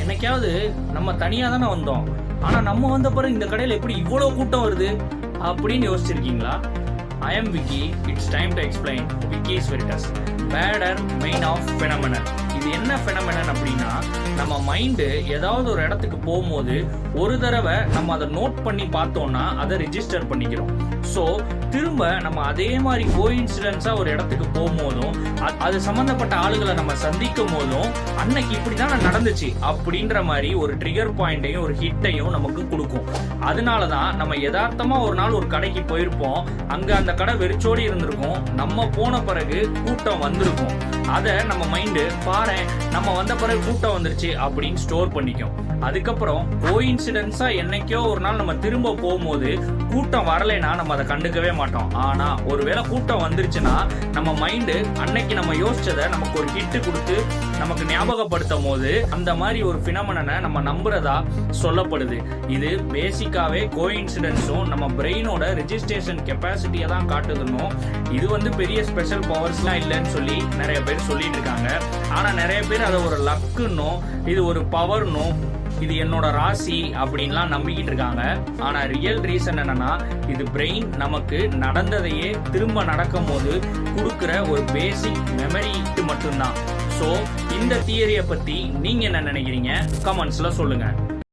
என்னைக்காவது நம்ம தனியா தானே வந்தோம், ஆனா நம்ம வந்த பிறகு இந்த கடையில எப்படி இவ்வளவு கூட்டம் வருது அப்படின்னு யோசிச்சிருக்கீங்களா? I am Vicky. It's time to explain Vicky's Veritas. Matter main of phenomenon. இது என்ன phenomenon அப்படின்னா, நம்ம மைண்டு ஏதாவது ஒரு இடத்துக்கு போகும்போது ஒரு தடவை நம்ம அதை நோட் பண்ணி பார்த்தோம்னா அதை ரிஜிஸ்டர் பண்ணிக்கிறோம். ஸோ திரும்ப நம்ம அதே மாதிரி கோஇன்சிடென்ஸா ஒரு இடத்துக்கு போகும்போதும் அது சம்பந்தப்பட்ட ஆளுகளை நம்ம சந்திக்கும் போதும் அன்னைக்கு இப்படிதான் நடந்துச்சு அப்படின்ற மாதிரி ஒரு ட்ரிகர் பாயிண்டையும் ஒரு ஹிட்டையும் நமக்கு கொடுக்கும். அதனாலதான் நம்ம யதார்த்தமா ஒரு நாள் ஒரு கடைக்கு போயிருப்போம், அங்க அந்த கடை வெறிச்சோடி இருந்திருக்கும், நம்ம போன பிறகு கூட்டம் வந்திருக்கும். அதை நம்ம மைண்டு பாரு நம்ம வந்த பிறகு கூட்டம் வந்துருச்சு அப்படின்னு ஸ்டோர் பண்ணிக்கும். அதுக்கப்புறம் கோஇன்சிடென்ஸா என்னைக்கோ ஒரு நாள் நம்ம திரும்ப போகும்போது கூட்டம் வரலைன்னா நம்ம அதை கண்டுக்கவே மாட்டோம். ஆனா ஒருவேளை கூட்டம் வந்துருச்சுன்னா நம்ம மைண்டு அன்னைக்கு நம்ம யோசிச்சதை நமக்கு ஒரு ஹிட் கொடுத்து நமக்கு ஞாபகப்படுத்தும் போது அந்த மாதிரி ஒரு பினாமினனை நம்ம நம்புறதா சொல்லப்படுது. இது பேசிக்காவே கோஇன்சிடென்ஸும் நம்ம பிரெயினோட ரெஜிஸ்ட்ரேஷன் கெப்பாசிட்டியை தான் காட்டுதுன்னும், இது பெரிய ஸ்பெஷல் பவர்ஸ்லாம் இல்லைன்னு சொல்லி நிறைய பேர் சொல்லிட்டு இருக்காங்க. ஆனா நிறைய பேர் அதை ஒரு லக்குன்னும் இது ஒரு பவர்னும் இது என்னோட ராசி அப்படின்லாம் நம்பிக்கிட்டு இருக்காங்க. ஆனா ரியல் ரீசன் என்னன்னா, இது பிரெயின் நமக்கு நடந்ததையே திரும்ப நடக்கும் போது கொடுக்கிற ஒரு பேசிக் மெமரி மட்டும்தான். ஸோ இந்த தியரியை பத்தி நீங்க என்ன நினைக்கிறீங்க? கமெண்ட்ஸ்ல சொல்லுங்க.